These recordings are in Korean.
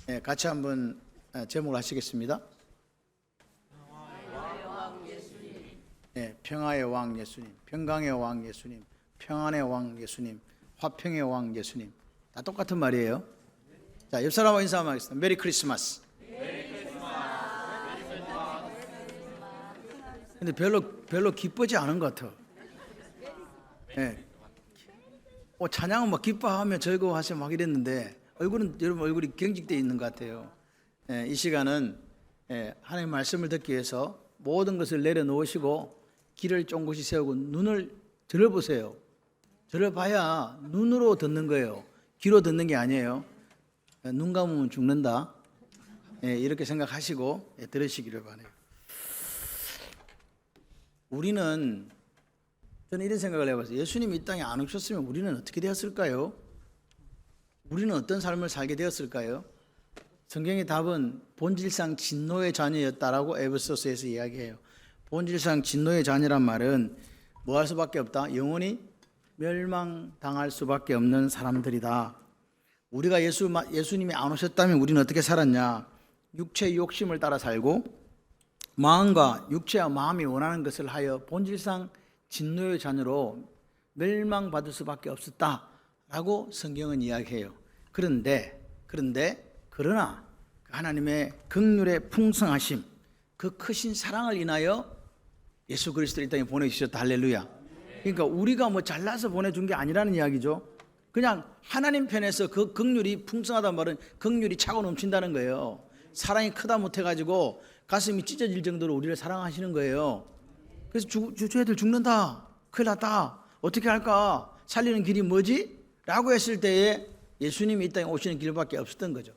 네, 같이 한번 제목을 하시겠습니다. 네, 평화의 왕 예수님, 평강의 왕 예수님, 평안의 왕 예수님, 화평의 왕 예수님. 다 똑같은 말이에요. 자, 옆 사람하고 인사 한번 하겠습니다. 메리 크리스마스. 근데 별로 기쁘지 않은 것 같아. 네. 찬양은 막 기뻐하며 즐거워하시며 막 이랬는데 여러분 얼굴이 경직되어 있는 것 같아요. 이 시간은 하나님의 말씀을 듣기 위해서 모든 것을 내려놓으시고 길을 쫑긋이 세우고 눈을 들어보세요. 들어봐야 눈으로 듣는 거예요. 귀로 듣는 게 아니에요. 눈 감으면 죽는다. 이렇게 생각하시고 들으시기를 바라요. 저는 이런 생각을 해봤어요. 예수님이 이 땅에 안 오셨으면 우리는 어떻게 되었을까요? 우리는 어떤 삶을 살게 되었을까요? 성경의 답은 본질상 진노의 자녀였다라고 에베소서에서 이야기해요. 본질상 진노의 자녀란 말은 뭐 할 수밖에 없다? 영원히 멸망당할 수밖에 없는 사람들이다. 우리가 예수님이 안 오셨다면 우리는 어떻게 살았냐? 육체의 욕심을 따라 살고 마음과 육체와 마음이 원하는 것을 하여 본질상 진노의 자녀로 멸망받을 수밖에 없었다라고 성경은 이야기해요. 그러나 하나님의 긍휼의 풍성하심, 그 크신 사랑을 인하여 예수 그리스도를 이 땅에 보내주셨다. 할렐루야. 그러니까 우리가 뭐 잘나서 보내준 게 아니라는 이야기죠. 그냥 하나님 편에서 그 긍휼이 풍성하다는 말은 긍휼이 차고 넘친다는 거예요. 사랑이 크다 못해가지고 가슴이 찢어질 정도로 우리를 사랑하시는 거예요. 그래서 애들 죽는다, 큰일 났다, 어떻게 할까, 살리는 길이 뭐지? 라고 했을 때에 예수님이 이 땅에 오시는 길밖에 없었던 거죠.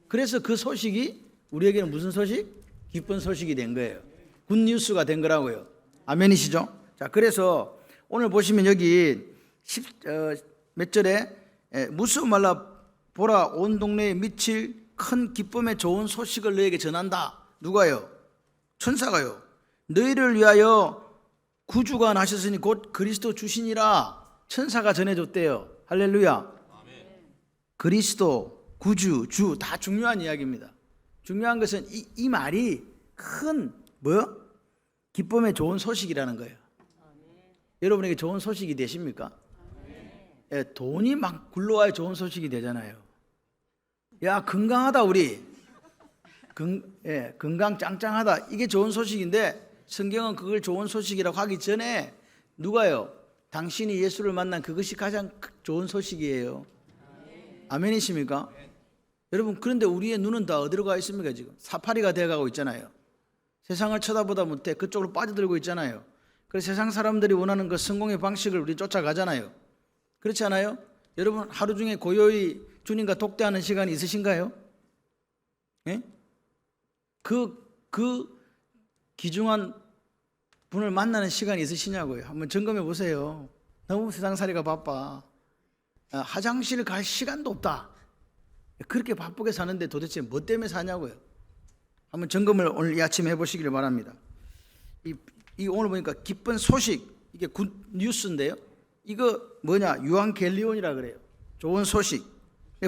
그래서 그 소식이 우리에게는 무슨 소식? 기쁜 소식이 된 거예요. 굿뉴스가 된 거라고요. 아멘이시죠? 자, 그래서 오늘 보시면 여기 몇 절에 무수 말라 보라 온 동네에 미칠 큰 기쁨의 좋은 소식을 너에게 전한다. 누가요? 천사가요. 너희를 위하여 구주가 나셨으니 곧 그리스도 주시니라. 천사가 전해줬대요. 할렐루야. 그리스도, 구주, 주 다 중요한 이야기입니다. 중요한 것은 이 말이 큰 기쁨의 좋은 소식이라는 거예요. 여러분에게 좋은 소식이 되십니까? 돈이 막 굴러와야 좋은 소식이 되잖아요. 야, 건강하다 우리. 건강 짱짱하다. 이게 좋은 소식인데 성경은 그걸 좋은 소식이라고 하기 전에 누가요? 당신이 예수를 만난 그것이 가장 좋은 소식이에요. 아멘이십니까? 여러분, 그런데 우리의 눈은 다 어디로 가 있습니까? 지금 사파리가 되어가고 있잖아요. 세상을 쳐다보다 못해 그쪽으로 빠져들고 있잖아요. 그래서 세상 사람들이 원하는 그 성공의 방식을 우리 쫓아가잖아요. 그렇지 않아요? 여러분, 하루 중에 고요히 주님과 독대하는 시간이 있으신가요? 예? 그 귀중한 분을 만나는 시간이 있으시냐고요. 한번 점검해 보세요. 너무 세상살이가 바빠. 화장실 갈 시간도 없다. 그렇게 바쁘게 사는데 도대체 뭐 때문에 사냐고요. 한번 점검을 오늘 이 아침에 해보시기를 바랍니다. 이 오늘 보니까 기쁜 소식, 이게 굿 뉴스인데요. 이거 뭐냐? 유앙겔리온이라 그래요. 좋은 소식.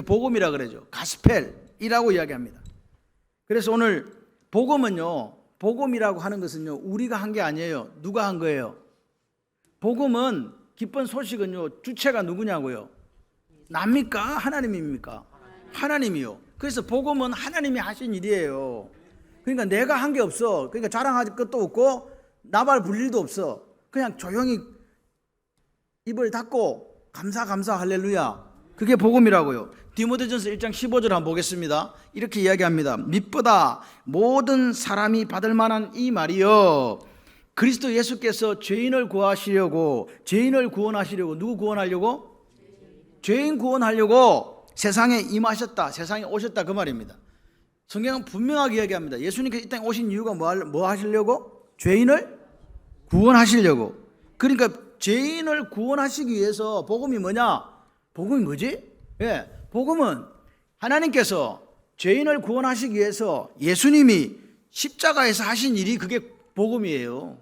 복음이라 그러죠. 가스펠이라고 이야기합니다. 그래서 오늘 복음이라고 하는 것은요, 우리가 한 게 아니에요. 누가 한 거예요? 복음은, 기쁜 소식은요, 주체가 누구냐고요? 납니까? 하나님입니까? 하나님이요. 그래서 복음은 하나님이 하신 일이에요. 그러니까 내가 한 게 없어. 그러니까 자랑할 것도 없고 나발 불 일도 없어. 그냥 조용히 입을 닫고 감사 할렐루야. 그게 복음이라고요. 디모데전서 1장 15절 한번 보겠습니다. 이렇게 이야기합니다. mit보다 모든 사람이 받을 만한 이 말이요, 그리스도 예수께서 죄인을 구원하시려고 누구 구원하려고? 죄인 구원하려고 세상에 임하셨다, 세상에 오셨다, 그 말입니다. 성경은 분명하게 이야기합니다. 예수님께서 이 땅에 오신 이유가 뭐 하시려고? 죄인을 구원하시려고. 그러니까 죄인을 구원하시기 위해서 복음이 뭐냐? 복음이 뭐지? 복음은 하나님께서 죄인을 구원하시기 위해서 예수님이 십자가에서 하신 일이 그게 복음이에요.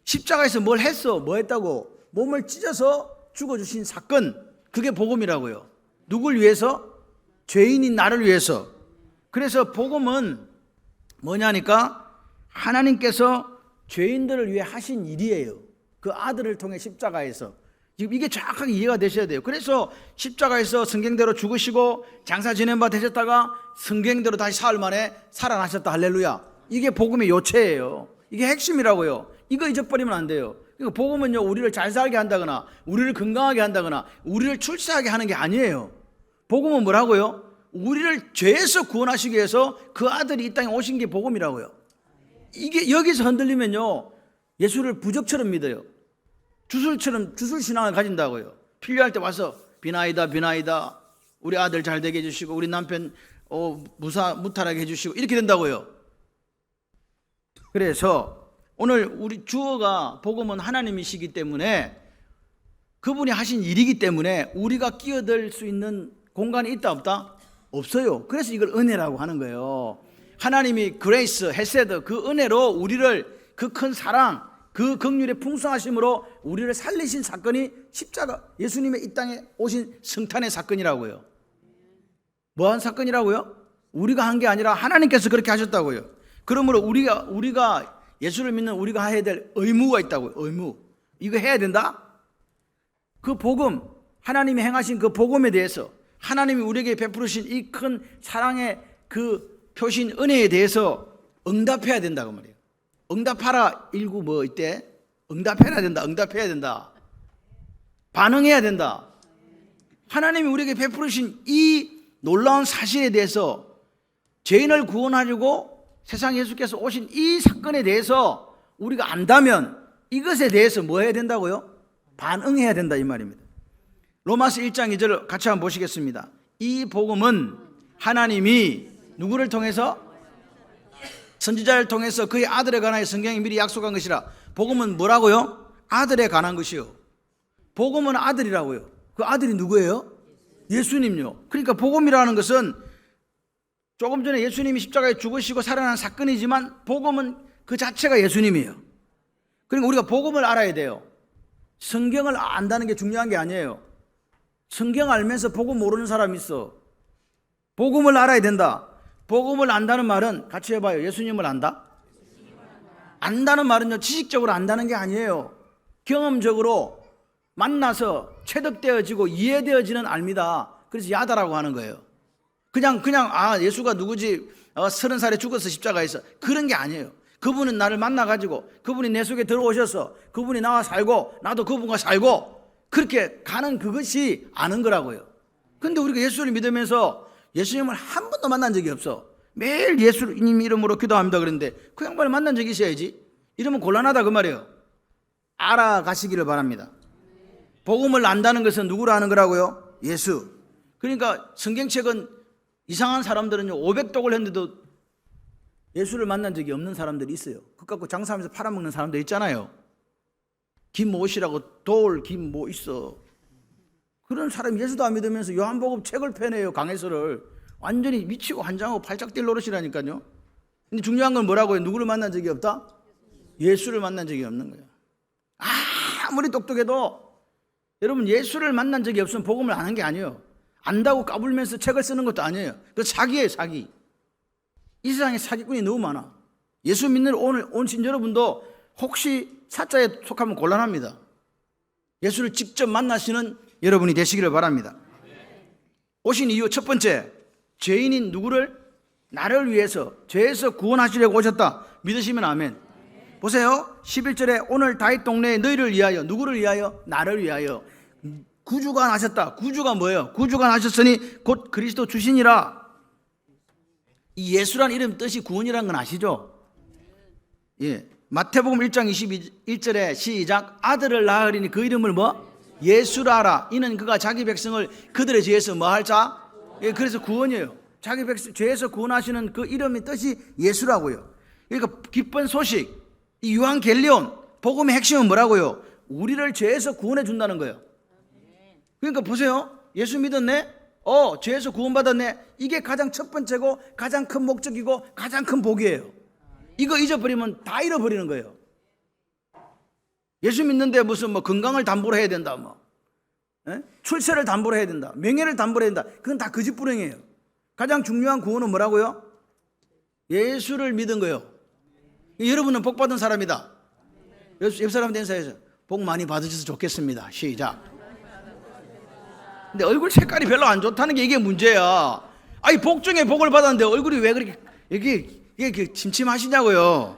십자가에서 뭘 했어? 뭐 했다고? 몸을 찢어서 죽어주신 사건, 그게 복음이라고요. 누굴 위해서? 죄인인 나를 위해서. 그래서 복음은 뭐냐니까 하나님께서 죄인들을 위해 하신 일이에요. 그 아들을 통해 십자가에서. 지금 이게 정확하게 이해가 되셔야 돼요. 그래서 십자가에서 성경대로 죽으시고 장사 지낸 바 되셨다가 성경대로 다시 사흘 만에 살아나셨다. 할렐루야. 이게 복음의 요체예요. 이게 핵심이라고요. 이거 잊어버리면 안 돼요. 그러니까 복음은요, 우리를 잘 살게 한다거나 우리를 건강하게 한다거나 우리를 출세하게 하는 게 아니에요. 복음은 뭐라고요? 우리를 죄에서 구원하시기 위해서 그 아들이 이 땅에 오신 게 복음이라고요. 이게 여기서 흔들리면요, 예수를 부적처럼 믿어요. 주술 신앙을 가진다고요. 필요할 때 와서 비나이다 비나이다, 우리 아들 잘 되게 해주시고 우리 남편 무탈하게 해주시고 이렇게 된다고요. 그래서 오늘 우리 주어가 복음은 하나님이시기 때문에 그분이 하신 일이기 때문에 우리가 끼어들 수 있는 공간이 있다 없다? 없어요. 그래서 이걸 은혜라고 하는 거예요. 하나님이 그레이스, 헤세드, 그 은혜로 우리를, 그 큰 사랑, 그 긍휼의 풍성하심으로 우리를 살리신 사건이 십자가, 예수님의 이 땅에 오신 성탄의 사건이라고요. 뭐한 사건이라고요? 우리가 한 게 아니라 하나님께서 그렇게 하셨다고요. 그러므로 우리가 예수를 믿는 우리가 해야 될 의무가 있다고요. 의무. 이거 해야 된다? 그 복음, 하나님이 행하신 그 복음에 대해서, 하나님이 우리에게 베푸신 이 큰 사랑의 그 표신 은혜에 대해서 응답해야 된다고 말이에요. 응답하라. 일구 뭐 이때 응답해야 된다. 응답해야 된다. 반응해야 된다. 하나님이 우리에게 베푸신 이 놀라운 사실에 대해서, 죄인을 구원하려고 세상 예수께서 오신 이 사건에 대해서 우리가 안다면 이것에 대해서 뭐 해야 된다고요? 반응해야 된다, 이 말입니다. 로마서 1장 2절 같이 한번 보시겠습니다. 이 복음은 하나님이 누구를 통해서? 선지자를 통해서 그의 아들에 관하여 성경이 미리 약속한 것이라. 복음은 뭐라고요? 아들에 관한 것이요. 복음은 아들이라고요. 그 아들이 누구예요? 예수님요. 그러니까 복음이라는 것은 조금 전에 예수님이 십자가에 죽으시고 살아난 사건이지만 복음은 그 자체가 예수님이에요. 그러니까 우리가 복음을 알아야 돼요. 성경을 안다는 게 중요한 게 아니에요. 성경 알면서 복음 모르는 사람이 있어. 복음을 알아야 된다. 복음을 안다는 말은 같이 해봐요. 예수님을 안다? 안다는 말은요, 지식적으로 안다는 게 아니에요. 경험적으로 만나서 체득되어지고 이해되어지는 알미다. 그래서 야다라고 하는 거예요. 그냥 예수가 누구지, 30살에 죽어서 십자가에서, 그런 게 아니에요. 그분은 나를 만나가지고 그분이 내 속에 들어오셔서 그분이 나와 살고 나도 그분과 살고 그렇게 가는, 그것이 아는 거라고요. 근데 우리가 예수를 믿으면서 예수님을 한 번도 만난 적이 없어. 매일 예수님 이름으로 기도합니다 그랬는데 그 양반을 만난 적이 있어야지. 이러면 곤란하다 그 말이에요. 알아가시기를 바랍니다. 복음을 안다는 것은 누구로 하는 거라고요? 예수. 그러니까 성경책은 이상한 사람들은요 500독을 했는데도 예수를 만난 적이 없는 사람들이 있어요. 그거 갖고 장사하면서 팔아먹는 사람들 있잖아요. 김모씨라고 김 뭐 있어. 그런 사람이 예수도 안 믿으면서 요한복음 책을 펴내요. 강해서를. 완전히 미치고 환장하고 팔짝 뛸 노릇이라니까요. 근데 중요한 건 뭐라고요? 누구를 만난 적이 없다? 예수를 만난 적이 없는 거예요. 아무리 똑똑해도 여러분 예수를 만난 적이 없으면 복음을 아는 게 아니에요. 안다고 까불면서 책을 쓰는 것도 아니에요. 그 사기예요, 사기. 이 세상에 사기꾼이 너무 많아. 예수 믿는 오늘 온신 여러분도 혹시 사자에 속하면 곤란합니다. 예수를 직접 만나시는 여러분이 되시기를 바랍니다. 오신 이유 첫 번째, 죄인인 누구를? 나를 위해서 죄에서 구원하시려고 오셨다. 믿으시면 아멘. 보세요. 11절에 오늘 다윗 동네에 너희를 위하여, 누구를 위하여? 나를 위하여 구주가 나셨다. 구주가 뭐예요? 구주가 나셨으니 곧 그리스도 주시니라. 이 예수란 이름 뜻이 구원이라는 건 아시죠? 예. 마태복음 1장 21절에 시작. 아들을 낳으리니 그 이름을 뭐? 예수라라. 이는 그가 자기 백성을 그들의 죄에서 뭐 할 자? 예, 그래서 구원이에요. 자기 백성 죄에서 구원하시는 그 이름의 뜻이 예수라고요. 그러니까 기쁜 소식, 이 유한겔리온 복음의 핵심은 뭐라고요? 우리를 죄에서 구원해 준다는 거예요. 그러니까 보세요. 예수 믿었네? 죄에서 구원받았네? 이게 가장 첫 번째고 가장 큰 목적이고 가장 큰 복이에요. 이거 잊어버리면 다 잃어버리는 거예요. 예수 믿는데 무슨 뭐 건강을 담보로 해야 된다, 출세를 담보로 해야 된다, 명예를 담보로 해야 된다. 그건 다 거짓부렁이에요. 가장 중요한 구원은 뭐라고요? 예수를 믿은 거예요. 여러분은 복 받은 사람이다. 옆 사람한테 인사해서 복 많이 받으셔서 좋겠습니다. 시작. 근데 얼굴 색깔이 별로 안 좋다는 게 이게 문제야. 아니 복 중에 복을 받았는데 얼굴이 왜 그렇게 이게 침침하시냐고요.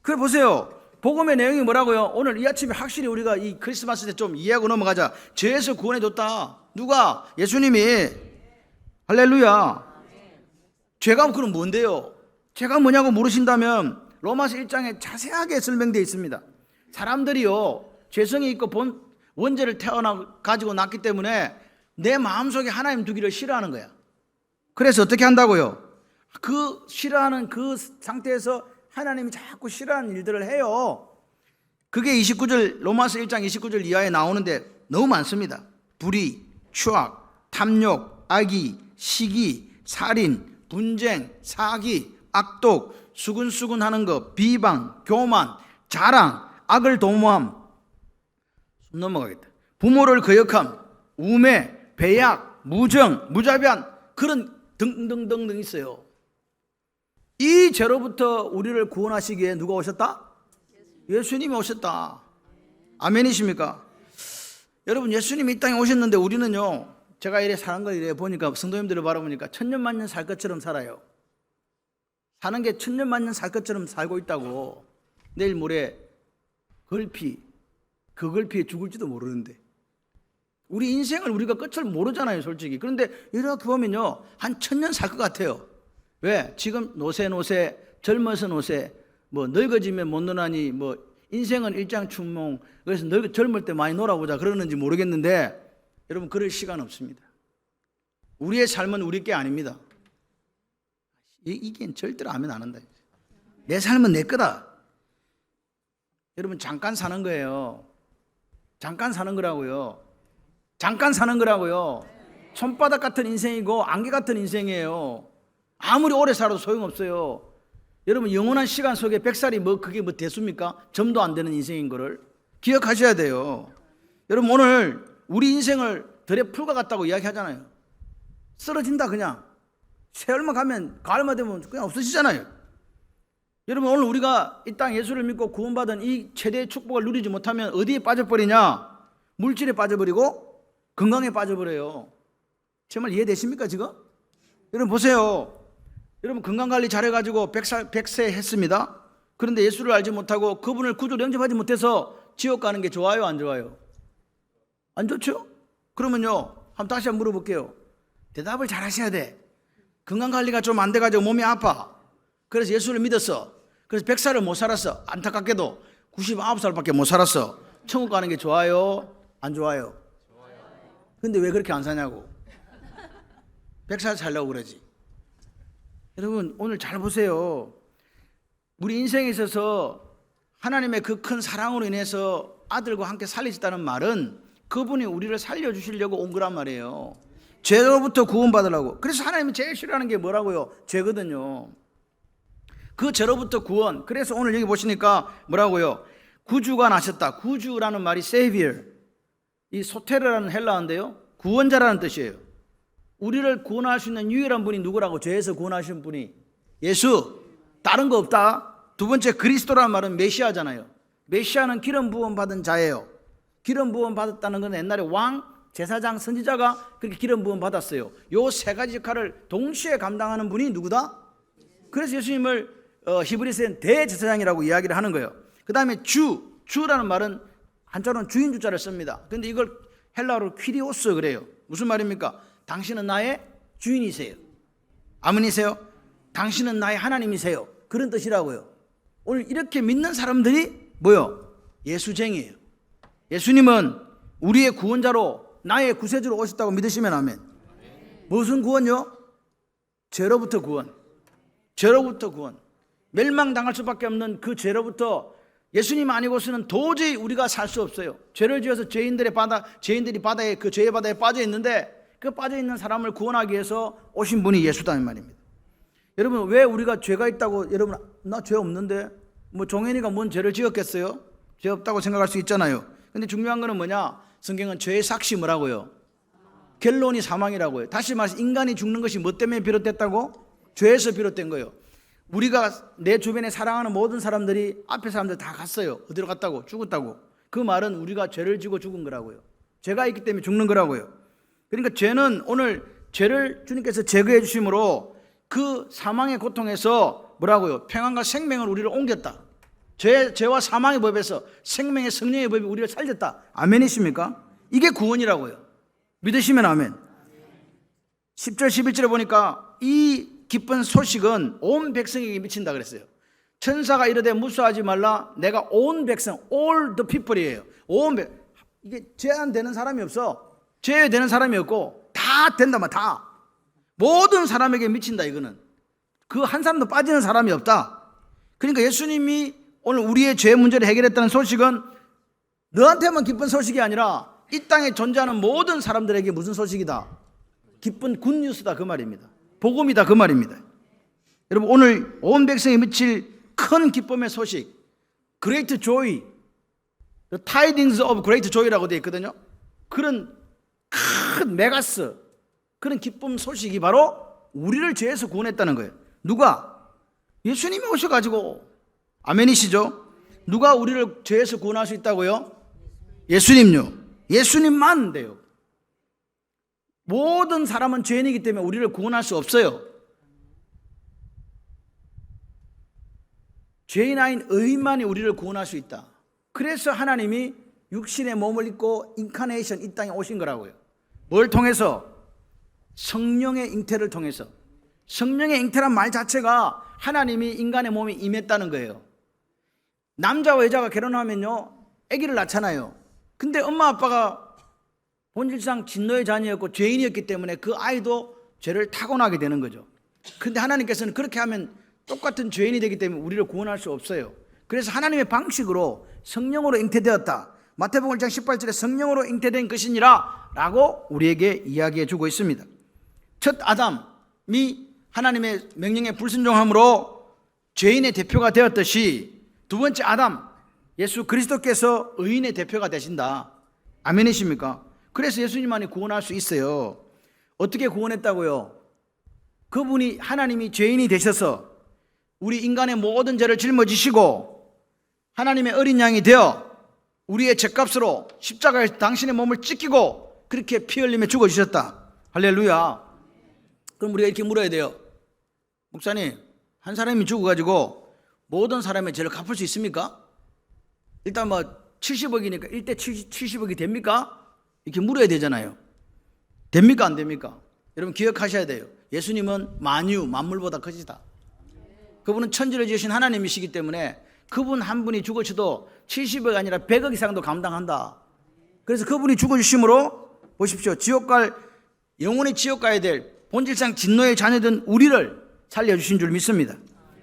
그래 보세요. 복음의 내용이 뭐라고요? 오늘 이 아침에 확실히 우리가 이 크리스마스 때 좀 이해하고 넘어가자. 죄에서 구원해 줬다. 누가? 예수님이. 할렐루야. 죄가 그럼 뭔데요? 죄가 뭐냐고 물으신다면 로마서 1장에 자세하게 설명되어 있습니다. 사람들이요 죄성이 있고 본 원죄를 가지고 났기 때문에 내 마음속에 하나님 두기를 싫어하는 거야. 그래서 어떻게 한다고요? 그 싫어하는 그 상태에서 하나님이 자꾸 싫어하는 일들을 해요. 그게 29절 로마서 1장 29절 이하에 나오는데 너무 많습니다. 불의, 추악, 탐욕, 악의, 시기, 살인, 분쟁, 사기, 악독, 수근수근하는 것, 비방, 교만, 자랑, 악을 도모함. 숨 넘어가겠다. 부모를 거역함, 우매, 배약, 무정, 무자비한 그런 등등등등 있어요. 이 죄로부터 우리를 구원하시기에 누가 오셨다? 예수님이 오셨다. 아멘이십니까? 여러분 예수님이 이 땅에 오셨는데 우리는요 제가 이래 사는 걸 이래 보니까 성도님들을 바라보니까 천년만년 살 것처럼 살아요. 사는 게 천년만년 살 것처럼 살고 있다고. 내일 모레 걸피 그 걸피에 죽을지도 모르는데 우리 인생을 우리가 끝을 모르잖아요 솔직히. 그런데 이렇게 보면요 한 1000년 살 것 같아요. 왜? 지금 노세 젊어서 노세 뭐 늙어지면 못 노나니 뭐 인생은 일장춘몽 그래서 젊을 때 많이 놀아보자 그러는지 모르겠는데 여러분 그럴 시간 없습니다. 우리의 삶은 우리 게 아닙니다. 이게 절대로 하면 안 한다. 내 삶은 내 거다. 여러분 잠깐 사는 거예요. 잠깐 사는 거라고요. 잠깐 사는 거라고요. 손바닥 같은 인생이고 안개 같은 인생이에요. 아무리 오래 살아도 소용없어요. 여러분 영원한 시간 속에 100살이 그게 대수입니까? 점도 안 되는 인생인 거를 기억하셔야 돼요. 여러분 오늘 우리 인생을 들에 풀과 같다고 이야기하잖아요. 쓰러진다 그냥. 세월만 가면 가을만 되면 그냥 없어지잖아요. 여러분 오늘 우리가 이 땅 예수를 믿고 구원받은 이 최대의 축복을 누리지 못하면 어디에 빠져버리냐? 물질에 빠져버리고 건강에 빠져버려요. 정말 이해되십니까 지금? 여러분 보세요. 여러분 건강관리 잘해가지고 100세 했습니다. 그런데 예수를 알지 못하고 그분을 구주로 영접하지 못해서 지옥 가는 게 좋아요 안 좋아요? 안 좋죠? 그러면요 다시 한번 물어볼게요. 대답을 잘 하셔야 돼. 건강관리가 좀 안 돼가지고 몸이 아파. 그래서 예수를 믿었어. 그래서 100살을 못 살았어. 안타깝게도 99살밖에 못 살았어. 천국 가는 게 좋아요 안 좋아요? 근데 왜 그렇게 안 사냐고. 100살 살려고 그러지. 여러분 오늘 잘 보세요. 우리 인생에 있어서 하나님의 그 큰 사랑으로 인해서 아들과 함께 살리셨다는 말은 그분이 우리를 살려주시려고 온 거란 말이에요. 죄로부터 구원받으려고. 그래서 하나님이 제일 싫어하는 게 뭐라고요? 죄거든요. 그 죄로부터 구원. 그래서 오늘 여기 보시니까 뭐라고요? 구주가 나셨다. 구주라는 말이 Savior. 이 소테르라는 헬라어인데요 구원자라는 뜻이에요. 우리를 구원할 수 있는 유일한 분이 누구라고? 죄에서 구원하신 분이 예수. 다른 거 없다. 두 번째 그리스도라는 말은 메시아잖아요. 메시아는 기름 부음 받은 자예요. 기름 부음 받았다는 건 옛날에 왕, 제사장, 선지자가 그렇게 기름 부음 받았어요. 요 세 가지 역할을 동시에 감당하는 분이 누구다? 그래서 예수님을 히브리서엔 대제사장이라고 이야기를 하는 거예요. 그 다음에 주라는 말은 한자로는 주인 주자를 씁니다. 그런데 이걸 헬라어로 퀴리오스 그래요. 무슨 말입니까? 당신은 나의 주인이세요. 아멘이세요? 당신은 나의 하나님이세요. 그런 뜻이라고요. 오늘 이렇게 믿는 사람들이 뭐요? 예수쟁이에요. 예수님은 우리의 구원자로 나의 구세주로 오셨다고 믿으시면 아멘. 무슨 구원요? 죄로부터 구원. 죄로부터 구원. 멸망당할 수밖에 없는 그 죄로부터 예수님 아니고서는 도저히 우리가 살 수 없어요. 죄를 지어서 죄인들이 바다에 그 죄의 바다에 빠져 있는데 그 빠져 있는 사람을 구원하기 위해서 오신 분이 예수다 이 말입니다. 여러분 왜 우리가 죄가 있다고 여러분 나 죄 없는데 뭐 종현이가 뭔 죄를 지었겠어요? 죄 없다고 생각할 수 있잖아요. 근데 중요한 거는 뭐냐? 성경은 죄의 삭시 뭐라고요? 결론이 사망이라고요. 다시 말해서 인간이 죽는 것이 뭐 때문에 비롯됐다고? 죄에서 비롯된 거예요. 우리가 내 주변에 사랑하는 모든 사람들이 앞에 사람들 다 갔어요. 어디로 갔다고? 죽었다고. 그 말은 우리가 죄를 지고 죽은 거라고요. 죄가 있기 때문에 죽는 거라고요. 그러니까 죄는 오늘 죄를 주님께서 제거해 주심으로 그 사망의 고통에서 뭐라고요? 평안과 생명을 우리를 옮겼다. 죄와 사망의 법에서 생명의 성령의 법이 우리를 살렸다. 아멘이십니까? 이게 구원이라고요. 믿으시면 아멘. 10절 11절에 보니까 이 기쁜 소식은 온 백성에게 미친다 그랬어요. 천사가 이르되 무수하지 말라. 내가 온 백성, all the people이에요. 이게 죄 안 되는 사람이 없어. 죄 되는 사람이 없고 다 된다만 다. 모든 사람에게 미친다 이거는. 그 한 사람도 빠지는 사람이 없다. 그러니까 예수님이 오늘 우리의 죄 문제를 해결했다는 소식은 너한테만 기쁜 소식이 아니라 이 땅에 존재하는 모든 사람들에게 무슨 소식이다? 기쁜 굿뉴스다 그 말입니다. 복음이다 그 말입니다. 여러분 오늘 온 백성에 미칠 큰 기쁨의 소식, Great Joy, The Tidings of Great Joy라고 되어 있거든요. 그런 큰 메가스, 그런 기쁨 소식이 바로 우리를 죄에서 구원했다는 거예요. 누가? 예수님이 오셔가지고. 아멘이시죠? 누가 우리를 죄에서 구원할 수 있다고요? 예수님요. 예수님만 돼요. 모든 사람은 죄인이기 때문에 우리를 구원할 수 없어요. 죄인 아닌 의인만이 우리를 구원할 수 있다. 그래서 하나님이 육신의 몸을 입고 인카네이션 이 땅에 오신 거라고요. 뭘 통해서? 성령의 잉태를 통해서. 성령의 잉태란 말 자체가 하나님이 인간의 몸에 임했다는 거예요. 남자와 여자가 결혼하면요 아기를 낳잖아요. 근데 엄마 아빠가 본질상 진노의 자녀였고 죄인이었기 때문에 그 아이도 죄를 타고나게 되는 거죠. 근데 하나님께서는 그렇게 하면 똑같은 죄인이 되기 때문에 우리를 구원할 수 없어요. 그래서 하나님의 방식으로 성령으로 잉태되었다. 마태복음 1장 18절에 성령으로 잉태된 것이니라 라고 우리에게 이야기해 주고 있습니다. 첫 아담이 하나님의 명령에 불순종함으로 죄인의 대표가 되었듯이 두 번째 아담 예수 그리스도께서 의인의 대표가 되신다. 아멘이십니까? 그래서 예수님만이 구원할 수 있어요. 어떻게 구원했다고요? 그분이 하나님이 죄인이 되셔서 우리 인간의 모든 죄를 짊어지시고 하나님의 어린 양이 되어 우리의 죄값으로 십자가에 당신의 몸을 찢기고 그렇게 피 흘리며 죽어주셨다. 할렐루야. 그럼 우리가 이렇게 물어야 돼요. 목사님, 한 사람이 죽어가지고 모든 사람의 죄를 갚을 수 있습니까? 일단 70억이니까 1대 70억이 됩니까? 이렇게 물어야 되잖아요. 됩니까 안 됩니까? 여러분 기억하셔야 돼요. 예수님은 만물보다 크시다. 그분은 천지를 지으신 하나님이시기 때문에 그분 한 분이 죽으셔도 70억 아니라 100억 이상도 감당한다. 그래서 그분이 죽어주심으로 보십시오. 영원히 지옥 가야 될 본질상 진노의 자녀된 우리를 살려주신 줄 믿습니다.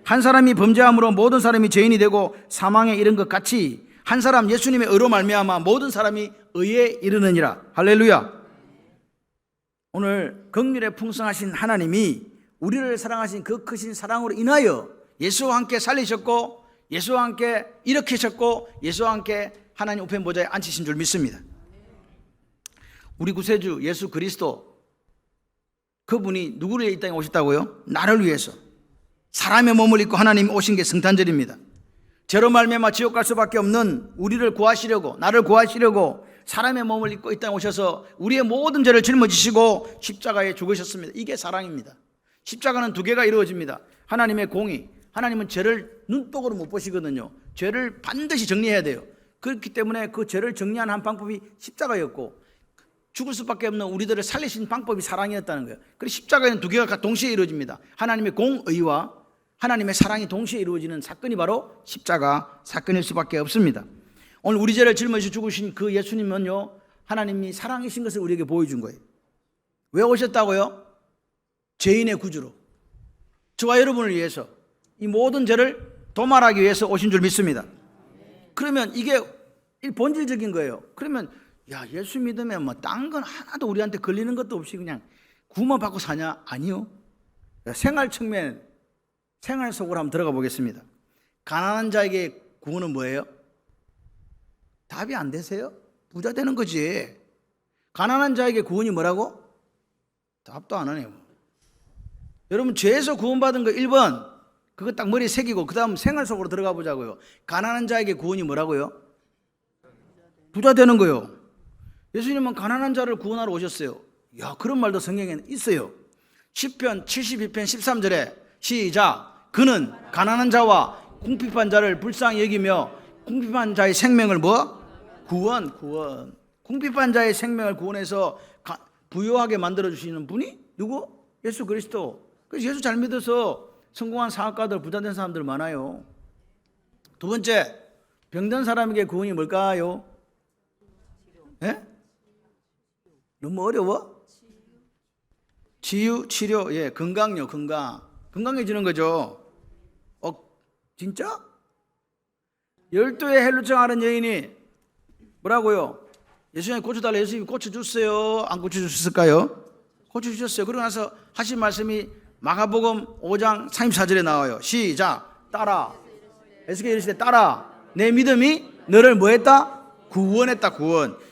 한 사람이 범죄함으로 모든 사람이 죄인이 되고 사망에 이른 것 같이 한 사람 예수님의 의로 말미암아 모든 사람이 의에 이르느니라. 할렐루야. 오늘 긍휼에 풍성하신 하나님이 우리를 사랑하신 그 크신 사랑으로 인하여 예수와 함께 살리셨고 예수와 함께 일으키셨고 예수와 함께 하나님 우편 보좌에 앉히신 줄 믿습니다. 우리 구세주 예수 그리스도 그분이 누구를 이 땅에 오셨다고요? 나를 위해서 사람의 몸을 입고 하나님이 오신 게 성탄절입니다. 죄로 말미암아 지옥 갈 수밖에 없는 우리를 구하시려고 나를 구하시려고 사람의 몸을 입고 이 땅에 오셔서 우리의 모든 죄를 짊어지시고 십자가에 죽으셨습니다. 이게 사랑입니다. 십자가는 두 개가 이루어집니다. 하나님의 공의, 하나님은 죄를 눈독으로 못 보시거든요. 죄를 반드시 정리해야 돼요. 그렇기 때문에 그 죄를 정리하는 한 방법이 십자가였고 죽을 수밖에 없는 우리들을 살리신 방법이 사랑이었다는 거예요. 그래서 십자가에는 두 개가 동시에 이루어집니다. 하나님의 공의와 하나님의 사랑이 동시에 이루어지는 사건이 바로 십자가 사건일 수밖에 없습니다. 오늘 우리 죄를 짊어지고 죽으신 그 예수님은요 하나님이 사랑이신 것을 우리에게 보여준 거예요. 왜 오셨다고요? 죄인의 구주로 저와 여러분을 위해서 이 모든 죄를 도말하기 위해서 오신 줄 믿습니다. 그러면 이게 본질적인 거예요. 그러면 야 예수 믿으면 딴 건 하나도 우리한테 걸리는 것도 없이 그냥 구원 받고 사냐? 아니요. 생활 측면 생활 속으로 한번 들어가 보겠습니다. 가난한 자에게 구원은 뭐예요? 답이 안 되세요? 부자 되는 거지. 가난한 자에게 구원이 뭐라고? 답도 안 하네요. 여러분 죄에서 구원받은 거 1번 그거 딱 머리에 새기고 그 다음 생활 속으로 들어가 보자고요. 가난한 자에게 구원이 뭐라고요? 부자 되는 거요. 예수님은 가난한 자를 구원하러 오셨어요. 야, 그런 말도 성경에 있어요. 시편 72편 13절에 시작. 그는 가난한 자와 궁핍한 자를 불쌍히 여기며 궁핍한 자의 생명을 뭐? 구원. 궁핍한 자의 생명을 구원해서 부유하게 만들어주시는 분이 누구? 예수 그리스도. 그래서 예수 잘 믿어서 성공한 사업가들, 부자된 사람들 많아요. 두 번째, 병든 사람에게 구원이 뭘까요? 예? 너무 어려워? 치유, 치료, 예, 건강요, 건강해지는 거죠. 진짜? 12의 헬루증 앓은 여인이 뭐라고요? 예수님 고쳐달라. 예수님이 고쳐주세요? 안 고쳐주셨을까요? 고쳐주셨어요. 그러고 나서 하신 말씀이 마가복음 5장 34절에 나와요. 시작. 따라. 예수께서 이르시되 따라. 내 믿음이 너를 뭐했다? 구원했다.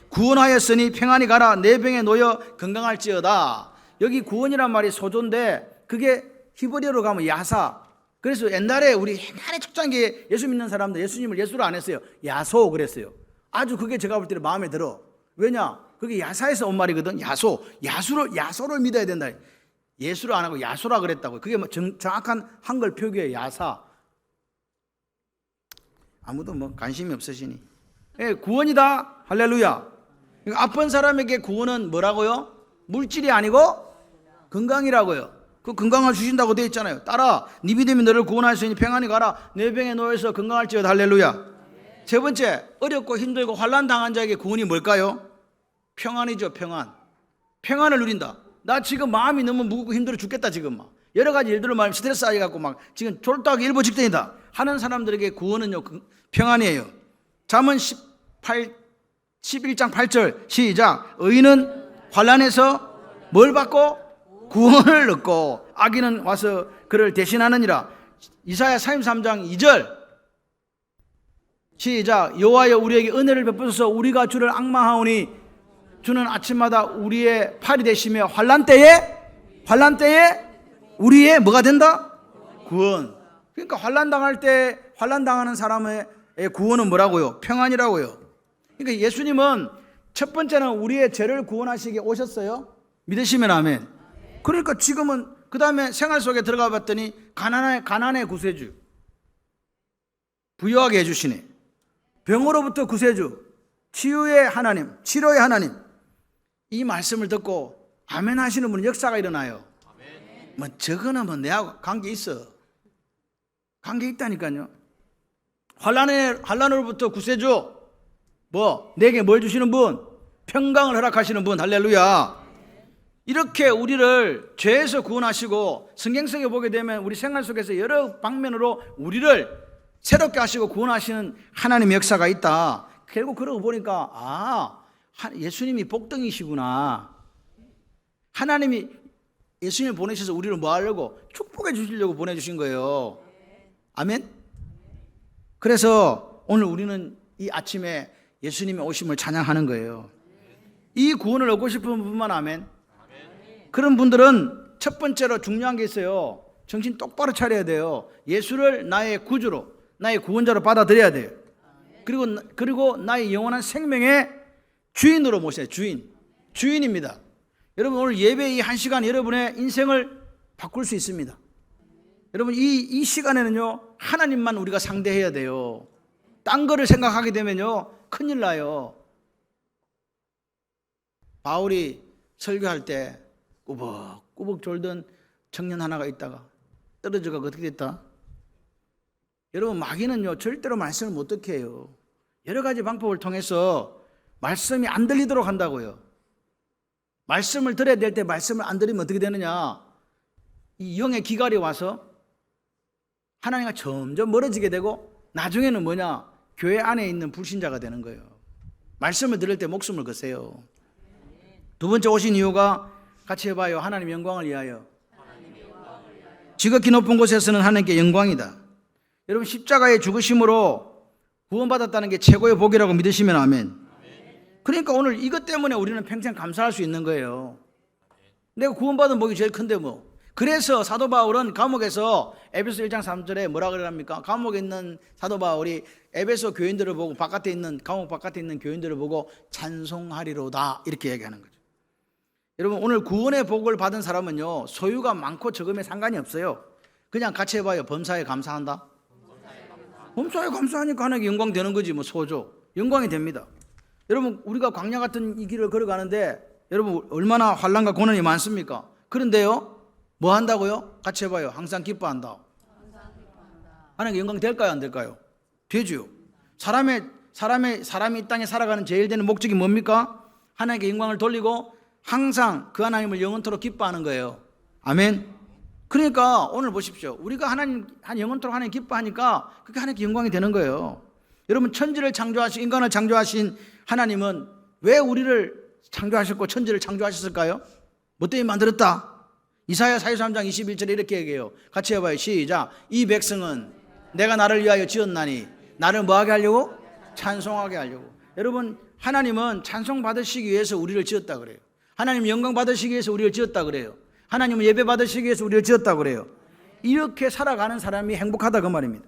구원하였으니 평안히 가라. 내 병에 놓여 건강할지어다. 여기 구원이란 말이 소조인데 그게 히브리어로 가면 야사. 그래서 옛날에 우리 옛날에 초창기에 예수 믿는 사람들 예수님을 예수로 안 했어요. 야소 그랬어요. 아주 그게 제가 볼 때는 마음에 들어. 왜냐? 그게 야사에서 온 말이거든. 야소를 믿어야 된다. 예수를 안 하고 야소라 그랬다고. 그게 정확한 한글 표기예요. 야사. 아무도 뭐 관심이 없으시니. 예, 구원이다. 할렐루야. 아픈 사람에게 구원은 뭐라고요? 물질이 아니고 건강이라고요. 그 건강을 주신다고 되어 있잖아요. 따라 네 믿음이 너를 구원할 수 있니 평안히 가라. 내 병에 놓여서 건강할지어다. 할렐루야. 세 번째, 어렵고 힘들고 환난 당한 자에게 구원이 뭘까요? 평안이죠. 평안을 누린다. 나 지금 마음이 너무 무겁고 힘들어 죽겠다. 지금 막 여러 가지 일들로 말 스트레스 쌓여갖고 막 지금 졸도하기 일보 직전이다 하는 사람들에게 구원은요 평안이에요. 잠언 11장 8절 시작. 의인은 환난에서 뭘 받고? 구원을 얻고 악인은 와서 그를 대신하느니라. 이사야 33장 2절 시작. 여호와여 우리에게 은혜를 베푸소서. 우리가 주를 앙망하오니 주는 아침마다 우리의 팔이 되시며 환난 때에 우리의 뭐가 된다? 구원. 그러니까 환난 당할 때 환난 당하는 사람의 구원은 뭐라고요? 평안이라고요. 그러니까 예수님은 첫 번째는 우리의 죄를 구원하시기 오셨어요. 믿으시면 아멘. 그러니까 지금은 그 다음에 생활 속에 들어가 봤더니 가난의 구세주, 부유하게 해주시네. 병으로부터 구세주, 치유의 하나님, 치료의 하나님. 이 말씀을 듣고 아멘 하시는 분은 역사가 일어나요. 뭐 저거는 뭐 내하고 관계 있어. 관계 있다니까요. 환난으로부터 구세주, 뭐 내게 뭘 주시는 분? 평강을 허락하시는 분. 할렐루야. 이렇게 우리를 죄에서 구원하시고 성경 속에 보게 되면 우리 생활 속에서 여러 방면으로 우리를 새롭게 하시고 구원하시는 하나님의 역사가 있다. 결국 그러고 보니까 예수님이 복덩이시구나. 하나님이 예수님을 보내셔서 우리를 뭐 하려고? 축복해 주시려고 보내주신 거예요. 아멘. 그래서 오늘 우리는 이 아침에 예수님의 오심을 찬양하는 거예요. 이 구원을 얻고 싶은 분만 아멘. 그런 분들은 첫 번째로 중요한 게 있어요. 정신 똑바로 차려야 돼요. 예수를 나의 구주로, 나의 구원자로 받아들여야 돼요. 그리고 나의 영원한 생명의 주인으로 모셔야 돼요. 주인입니다. 여러분 오늘 예배 이 한 시간 여러분의 인생을 바꿀 수 있습니다. 여러분 이 시간에는요 하나님만 우리가 상대해야 돼요. 딴 거를 생각하게 되면요 큰일 나요. 바울이 설교할 때 꾸벅꾸벅 졸던 청년 하나가 있다가 떨어져가 어떻게 됐다? 여러분 마귀는요 절대로 말씀을 못 듣게 해요. 여러 가지 방법을 통해서 말씀이 안 들리도록 한다고요. 말씀을 들어야 될 때 말씀을 안 들으면 어떻게 되느냐? 이 영의 기갈이 와서 하나님과 점점 멀어지게 되고 나중에는 뭐냐? 교회 안에 있는 불신자가 되는 거예요. 말씀을 들을 때 목숨을 거세요. 두 번째 오신 이유가 같이 해봐요. 하나님 영광을 위하여. 지극히 높은 곳에서는 하나님께 영광이다. 여러분 십자가의 죽으심으로 구원받았다는 게 최고의 복이라고 믿으시면 아멘. 그러니까 오늘 이것 때문에 우리는 평생 감사할 수 있는 거예요. 내가 구원받은 복이 제일 큰데 뭐. 그래서 사도 바울은 감옥에서 에베소 1장 3절에 뭐라 그러랍니까? 감옥에 있는 사도 바울이 에베소 교인들을 보고 감옥 바깥에 있는 교인들을 보고 찬송하리로다 이렇게 얘기하는 거죠. 여러분, 오늘 구원의 복을 받은 사람은요, 소유가 많고 적음에 상관이 없어요. 그냥 같이 해봐요. 범사에 감사한다. 범사에 감사하니까 하나님께 영광 되는 거지, 뭐 소조 영광이 됩니다. 여러분, 우리가 광야 같은 이 길을 걸어가는데 여러분 얼마나 환난과 고난이 많습니까? 그런데요, 뭐 한다고요? 같이 해봐요. 항상 기뻐한다. 하나님께 영광 될까요, 안 될까요? 되죠. 사람이 이 땅에 살아가는 제일 되는 목적이 뭡니까? 하나님께 영광을 돌리고 항상 그 하나님을 영원토록 기뻐하는 거예요. 아멘. 그러니까 오늘 보십시오. 우리가 영원토록 하나님 기뻐하니까 그게 하나님께 영광이 되는 거예요. 여러분, 천지를 창조하신, 인간을 창조하신 하나님은 왜 우리를 창조하셨고 천지를 창조하셨을까요? 뭐 때문에 만들었다? 이사야 43장 21절에 이렇게 얘기해요. 같이 해봐요. 시작. 이 백성은 내가 나를 위하여 지었나니 나를 뭐하게 하려고? 찬송하게 하려고. 여러분, 하나님은 찬송 받으시기 위해서 우리를 지었다 그래요. 하나님 영광 받으시기 위해서 우리를 지었다 그래요. 하나님은 예배 받으시기 위해서 우리를 지었다 그래요. 이렇게 살아가는 사람이 행복하다 그 말입니다.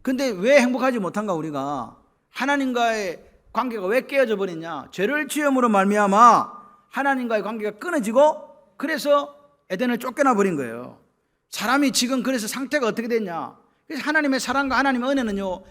근데 왜 행복하지 못한가? 우리가 하나님과의 관계가 왜 깨어져 버렸냐? 죄를 지음으로 말미암아 하나님과의 관계가 끊어지고 그래서 에덴을 쫓겨나 버린 거예요. 사람이 지금 그래서 상태가 어떻게 됐냐? 그래서 하나님의 사랑과 하나님의 은혜는요,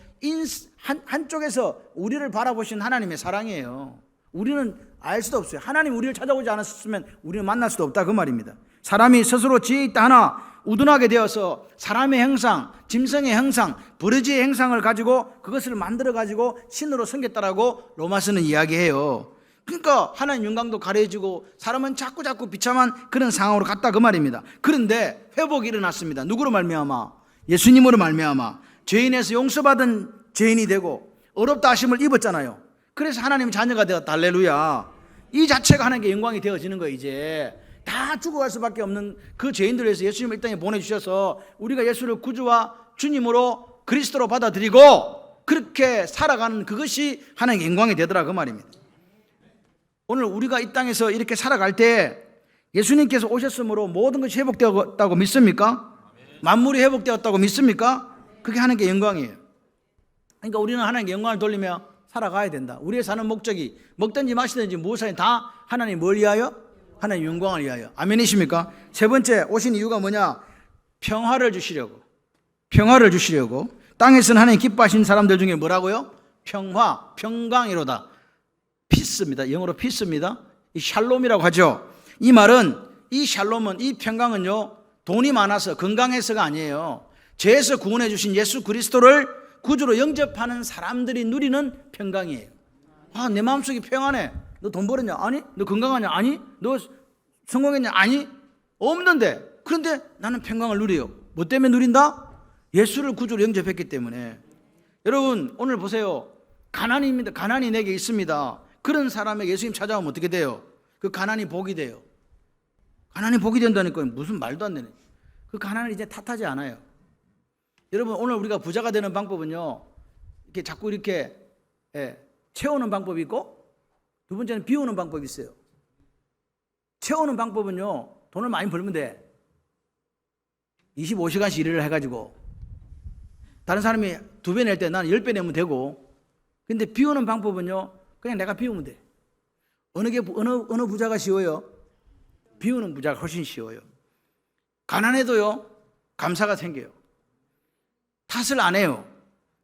한쪽에서 우리를 바라보신 하나님의 사랑이에요. 우리는 알 수도 없어요. 하나님 우리를 찾아오지 않았으면 우리는 만날 수도 없다 그 말입니다. 사람이 스스로 지혜 있다 하나 우둔하게 되어서 사람의 형상, 짐승의 형상, 버러지의 형상을 가지고 그것을 만들어 가지고 신으로 섬겼다라고 로마서는 이야기해요. 그러니까 하나님 영광도 가려지고 사람은 자꾸 비참한 그런 상황으로 갔다 그 말입니다. 그런데 회복이 일어났습니다. 누구로 말미암아? 예수님으로 말미암아 죄인에서 용서받은 죄인이 되고 어렵다 하심을 입었잖아요. 그래서 하나님의 자녀가 되었다. 할렐루야. 이 자체가 하나님께 영광이 되어지는 거예요. 이제 다 죽어갈 수밖에 없는 그 죄인들을 위해서 예수님을 이 땅에 보내주셔서 우리가 예수를 구주와 주님으로 그리스도로 받아들이고 그렇게 살아가는 그것이 하나님의 영광이 되더라 그 말입니다. 오늘 우리가 이 땅에서 이렇게 살아갈 때 예수님께서 오셨으므로 모든 것이 회복되었다고 믿습니까? 만물이 회복되었다고 믿습니까? 그게 하나님께 영광이에요. 그러니까 우리는 하나님께 영광을 돌리며 살아가야 된다. 우리의 사는 목적이 먹든지 마시든지 무엇이든 다 하나님 뭘 위하여? 하나님 영광을 위하여. 아멘이십니까? 세 번째 오신 이유가 뭐냐? 평화를 주시려고. 평화를 주시려고. 땅에서는 하나님 기뻐하신 사람들 중에 뭐라고요? 평화, 평강이로다. 피스입니다. 영어로 피스입니다. 이 샬롬이라고 하죠. 이 말은, 이 샬롬은, 이 평강은요, 돈이 많아서 건강해서가 아니에요. 죄에서 구원해 주신 예수 그리스도를 구주로 영접하는 사람들이 누리는 평강이에요. 아, 내 마음속이 평안해. 너 돈 벌었냐? 아니. 너 건강하냐? 아니. 너 성공했냐? 아니. 없는데. 그런데 나는 평강을 누려요. 뭐 때문에 누린다? 예수를 구주로 영접했기 때문에. 여러분, 오늘 보세요. 가난입니다. 가난이 내게 있습니다. 그런 사람에게 예수님 찾아오면 어떻게 돼요? 그 가난이 복이 돼요. 가난이 복이 된다니까요. 무슨 말도 안 되네. 그 가난을 이제 탓하지 않아요. 여러분, 오늘 우리가 부자가 되는 방법은요, 이렇게 자꾸 이렇게 채우는 방법이 있고, 두 번째는 비우는 방법이 있어요. 채우는 방법은요, 돈을 많이 벌면 돼. 25시간씩 일을 해가지고 다른 사람이 2배 낼 때 나는 10배 내면 되고. 근데 비우는 방법은요, 그냥 내가 비우면 돼. 어느 부자가 쉬워요? 비우는 부자가 훨씬 쉬워요. 가난해도요, 감사가 생겨요. 탓을 안 해요.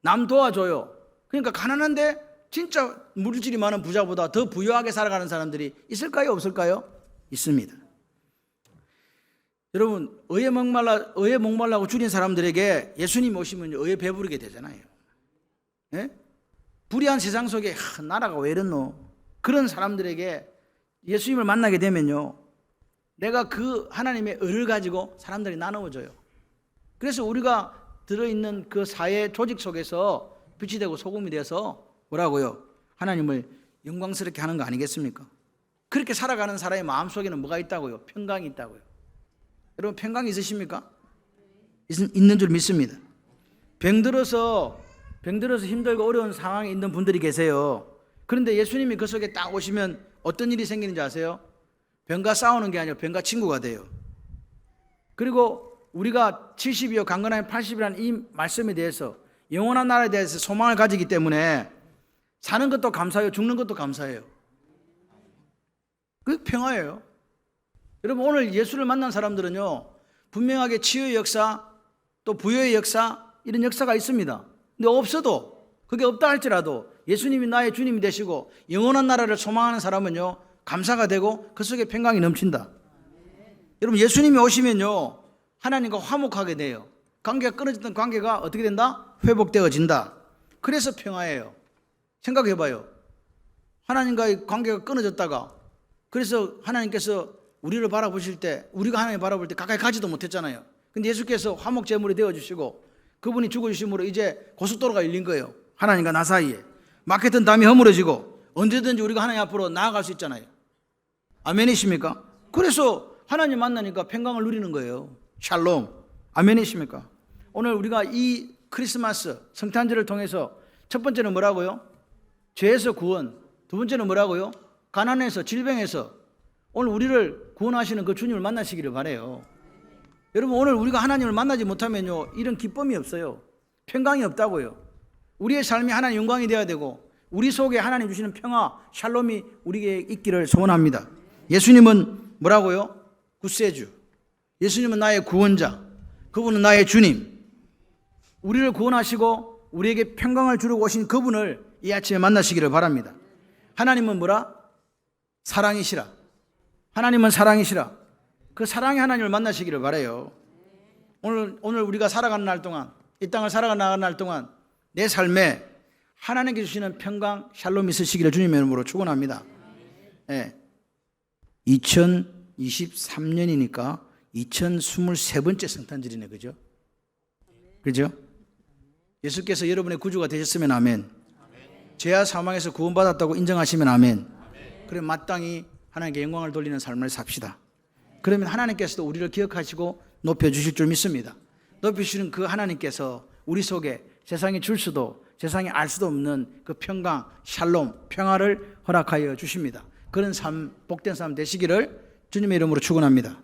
남 도와줘요. 그러니까 가난한데 진짜 물질이 많은 부자보다 더 부유하게 살아가는 사람들이 있을까요? 없을까요? 있습니다. 여러분, 의에 목말라고 줄인 사람들에게 예수님 오시면 의에 배부르게 되잖아요. 예? 불의한 세상 속에 나라가 왜 이렇노? 그런 사람들에게 예수님을 만나게 되면요, 내가 그 하나님의 의를 가지고 사람들이 나누어줘요. 그래서 우리가 들어있는 그 사회 조직 속에서 빛이 되고 소금이 돼서 뭐라고요? 하나님을 영광스럽게 하는 거 아니겠습니까? 그렇게 살아가는 사람의 마음속에는 뭐가 있다고요? 평강이 있다고요. 여러분, 평강이 있으십니까? 있는 줄 믿습니다. 병들어서 힘들고 어려운 상황에 있는 분들이 계세요. 그런데 예수님이 그 속에 딱 오시면 어떤 일이 생기는지 아세요? 병과 싸우는 게 아니라 병과 친구가 돼요. 그리고 우리가 70이요 강건하면 80이라는 이 말씀에 대해서 영원한 나라에 대해서 소망을 가지기 때문에 사는 것도 감사해요. 죽는 것도 감사해요. 그게 평화예요. 여러분 오늘 예수를 만난 사람들은요 분명하게 치유의 역사 또 부여의 역사 이런 역사가 있습니다. 근데 없어도 그게 없다 할지라도 예수님이 나의 주님이 되시고 영원한 나라를 소망하는 사람은요 감사가 되고 그 속에 평강이 넘친다. 여러분 예수님이 오시면요 하나님과 화목하게 돼요. 관계가 끊어졌던 관계가 어떻게 된다? 회복되어진다. 그래서 평화예요. 생각해봐요. 하나님과의 관계가 끊어졌다가 그래서 하나님께서 우리를 바라보실 때 우리가 하나님 바라볼 때 가까이 가지도 못했잖아요. 근데 예수께서 화목제물이 되어주시고 그분이 죽어주심으로 이제 고속도로가 열린 거예요. 하나님과 나 사이에 막혔던 담이 허물어지고 언제든지 우리가 하나님 앞으로 나아갈 수 있잖아요. 아멘이십니까? 그래서 하나님 만나니까 평강을 누리는 거예요. 샬롬. 아멘이십니까? 오늘 우리가 이 크리스마스 성탄절을 통해서 첫 번째는 뭐라고요? 죄에서 구원. 두 번째는 뭐라고요? 가난에서 질병에서 오늘 우리를 구원하시는 그 주님을 만나시기를 바라요. 여러분 오늘 우리가 하나님을 만나지 못하면요 이런 기쁨이 없어요. 평강이 없다고요. 우리의 삶이 하나님 영광이 되어야 되고 우리 속에 하나님 주시는 평화 샬롬이 우리에게 있기를 소원합니다. 예수님은 뭐라고요? 구세주. 예수님은 나의 구원자. 그분은 나의 주님. 우리를 구원하시고 우리에게 평강을 주려고 오신 그분을 이 아침에 만나시기를 바랍니다. 하나님은 뭐라? 사랑이시라. 하나님은 사랑이시라. 그 사랑의 하나님을 만나시기를 바라요. 오늘 우리가 살아가는 날 동안 이 땅을 살아가는 날 동안 내 삶에 하나님께 주시는 평강 샬롬이 있으시기를 주님의 이름으로 축원합니다. 네. 2023년이니까 2023번째 성탄절이네. 그죠? 그죠? 예수께서 여러분의 구주가 되셨으면 아멘. 죄와 사망에서 구원받았다고 인정하시면 아멘. 그럼 마땅히 하나님께 영광을 돌리는 삶을 삽시다. 그러면 하나님께서도 우리를 기억하시고 높여주실 줄 믿습니다. 높여주시는 그 하나님께서 우리 속에 세상이 줄 수도 세상이 알 수도 없는 그 평강, 샬롬, 평화를 허락하여 주십니다. 그런 삶, 복된 삶 되시기를 주님의 이름으로 축원합니다.